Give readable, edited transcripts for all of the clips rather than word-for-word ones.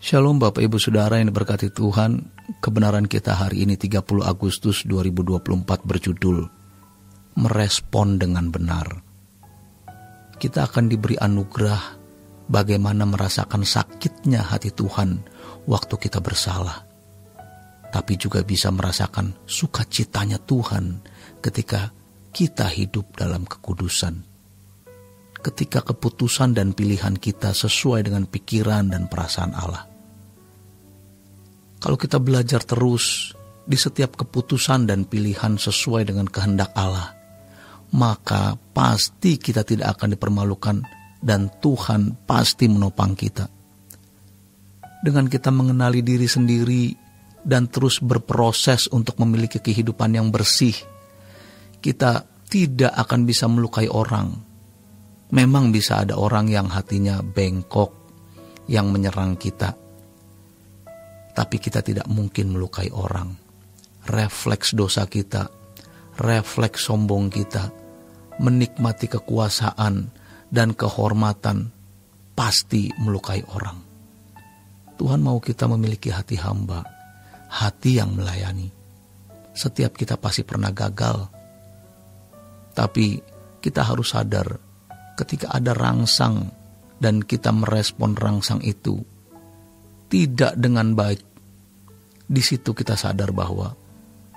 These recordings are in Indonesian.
Shalom Bapak Ibu Saudara yang diberkati Tuhan. Kebenaran kita hari ini 30 Agustus 2024 berjudul Merespon dengan Benar. Kita akan diberi anugerah bagaimana merasakan sakitnya hati Tuhan waktu kita bersalah, tapi juga bisa merasakan sukacitanya Tuhan ketika kita hidup dalam kekudusan. Ketika keputusan dan pilihan kita sesuai dengan pikiran dan perasaan Allah. Kalau kita belajar terus di setiap keputusan dan pilihan sesuai dengan kehendak Allah, maka pasti kita tidak akan dipermalukan dan Tuhan pasti menopang kita. Dengan kita mengenali diri sendiri dan terus berproses untuk memiliki kehidupan yang bersih, kita tidak akan bisa melukai orang. Memang bisa ada orang yang hatinya bengkok, yang menyerang kita. Tapi kita tidak mungkin melukai orang. Refleks dosa kita, refleks sombong kita, menikmati kekuasaan dan kehormatan, pasti melukai orang. Tuhan mau kita memiliki hati hamba, hati yang melayani. Setiap kita pasti pernah gagal. Tapi kita harus sadar, ketika ada rangsang dan kita merespon rangsang itu tidak dengan baik, di situ kita sadar bahwa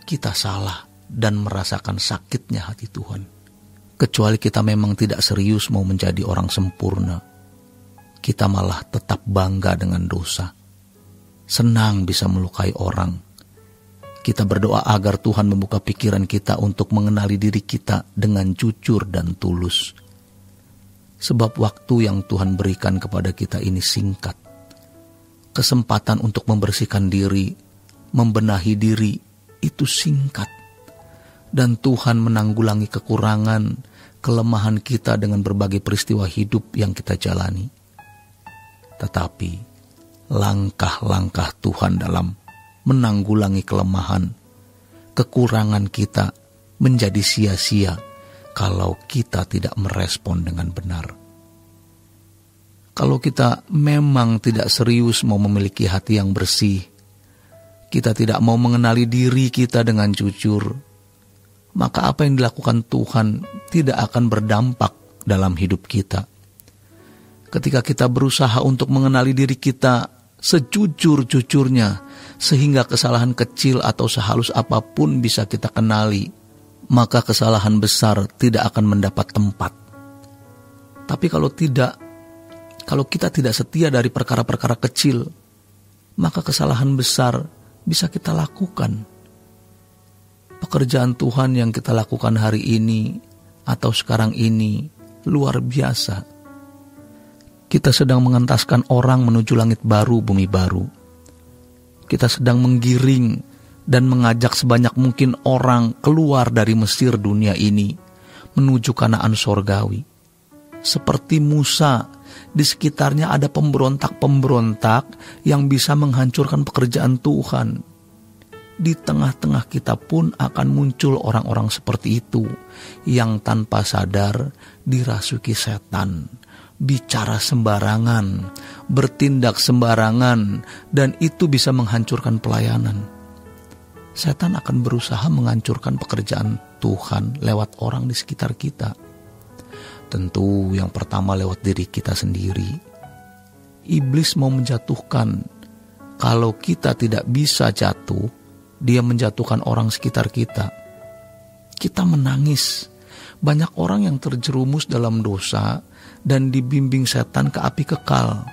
kita salah dan merasakan sakitnya hati Tuhan. Kecuali kita memang tidak serius mau menjadi orang sempurna, kita malah tetap bangga dengan dosa, senang bisa melukai orang. Kita berdoa agar Tuhan membuka pikiran kita untuk mengenali diri kita dengan jujur dan tulus. Sebab waktu yang Tuhan berikan kepada kita ini singkat. Kesempatan untuk membersihkan diri, membenahi diri, itu singkat. Dan Tuhan menanggulangi kekurangan, kelemahan kita dengan berbagai peristiwa hidup yang kita jalani. Tetapi, langkah-langkah Tuhan dalam menanggulangi kelemahan, kekurangan kita menjadi sia-sia kalau kita tidak merespon dengan benar. Kalau kita memang tidak serius mau memiliki hati yang bersih, kita tidak mau mengenali diri kita dengan jujur, maka apa yang dilakukan Tuhan tidak akan berdampak dalam hidup kita. Ketika kita berusaha untuk mengenali diri kita sejujur-jujurnya, sehingga kesalahan kecil atau sehalus apapun bisa kita kenali, maka kesalahan besar tidak akan mendapat tempat. Tapi kalau kita tidak setia dari perkara-perkara kecil, maka kesalahan besar bisa kita lakukan. Pekerjaan Tuhan yang kita lakukan hari ini atau sekarang ini luar biasa. Kita sedang mengentaskan orang menuju langit baru, bumi baru. Kita sedang menggiring dan mengajak sebanyak mungkin orang keluar dari Mesir dunia ini menuju Kanaan sorgawi. Seperti Musa, di sekitarnya ada pemberontak-pemberontak yang bisa menghancurkan pekerjaan Tuhan. Di tengah-tengah kita pun akan muncul orang-orang seperti itu yang tanpa sadar dirasuki setan, bicara sembarangan, bertindak sembarangan, dan itu bisa menghancurkan pelayanan. Setan akan berusaha menghancurkan pekerjaan Tuhan lewat orang di sekitar kita. Tentu yang pertama lewat diri kita sendiri. Iblis mau menjatuhkan. Kalau kita tidak bisa jatuh, dia menjatuhkan orang sekitar kita. Kita menangis. Banyak orang yang terjerumus dalam dosa dan dibimbing setan ke api kekal.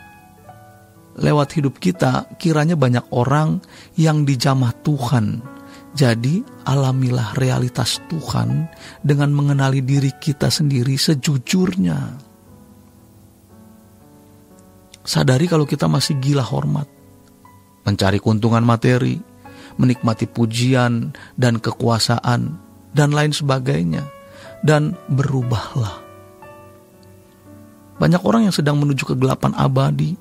Lewat hidup kita, kiranya banyak orang yang dijamah Tuhan. Jadi, alamilah realitas Tuhan dengan mengenali diri kita sendiri sejujurnya. Sadari kalau kita masih gila hormat, mencari keuntungan materi, menikmati pujian dan kekuasaan, dan lain sebagainya. Dan berubahlah. Banyak orang yang sedang menuju kegelapan abadi,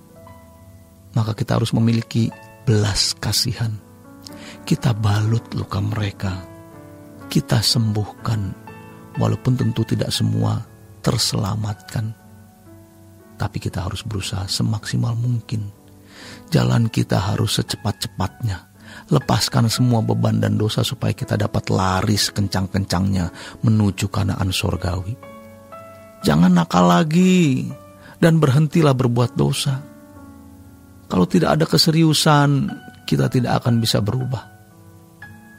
maka kita harus memiliki belas kasihan. Kita balut luka mereka, kita sembuhkan, walaupun tentu tidak semua terselamatkan. Tapi kita harus berusaha semaksimal mungkin Jalan kita harus secepat-cepatnya. Lepaskan semua beban dan dosa supaya kita dapat lari sekencang-kencangnya menuju Kanaan sorgawi. Jangan nakal lagi dan berhentilah berbuat dosa. Kalau tidak ada keseriusan, kita tidak akan bisa berubah.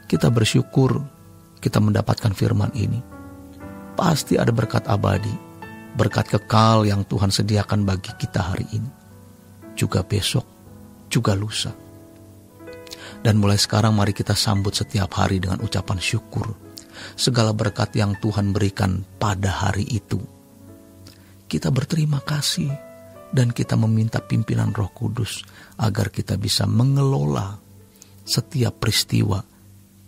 Kita bersyukur kita mendapatkan firman ini. Pasti ada berkat abadi, berkat kekal yang Tuhan sediakan bagi kita hari ini, juga besok, juga lusa. Dan mulai sekarang mari kita sambut setiap hari dengan ucapan syukur segala berkat yang Tuhan berikan pada hari itu. Kita berterima kasih dan kita meminta pimpinan Roh Kudus agar kita bisa mengelola setiap peristiwa,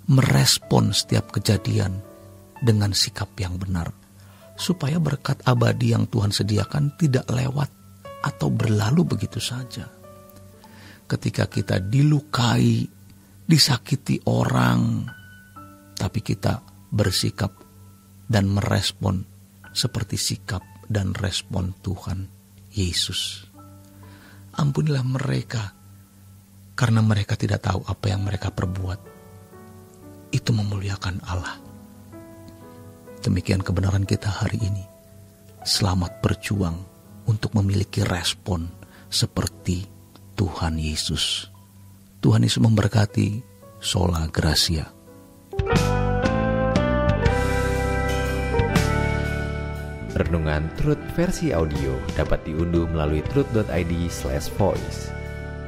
merespon setiap kejadian dengan sikap yang benar, supaya berkat abadi yang Tuhan sediakan tidak lewat atau berlalu begitu saja. Ketika kita dilukai, disakiti orang, tapi kita bersikap dan merespon seperti sikap dan respon Tuhan Yesus. Ampunilah mereka, karena mereka tidak tahu apa yang mereka perbuat. Itu memuliakan Allah. Demikian kebenaran kita hari ini. Selamat berjuang untuk memiliki respon seperti Tuhan Yesus. Tuhan Yesus memberkati. Sola Gracia. Renungan Truth versi audio dapat diunduh melalui truth.id/voice.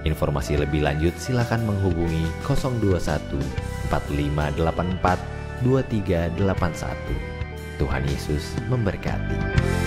Informasi lebih lanjut silakan menghubungi 021 4584 2381. Tuhan Yesus memberkati.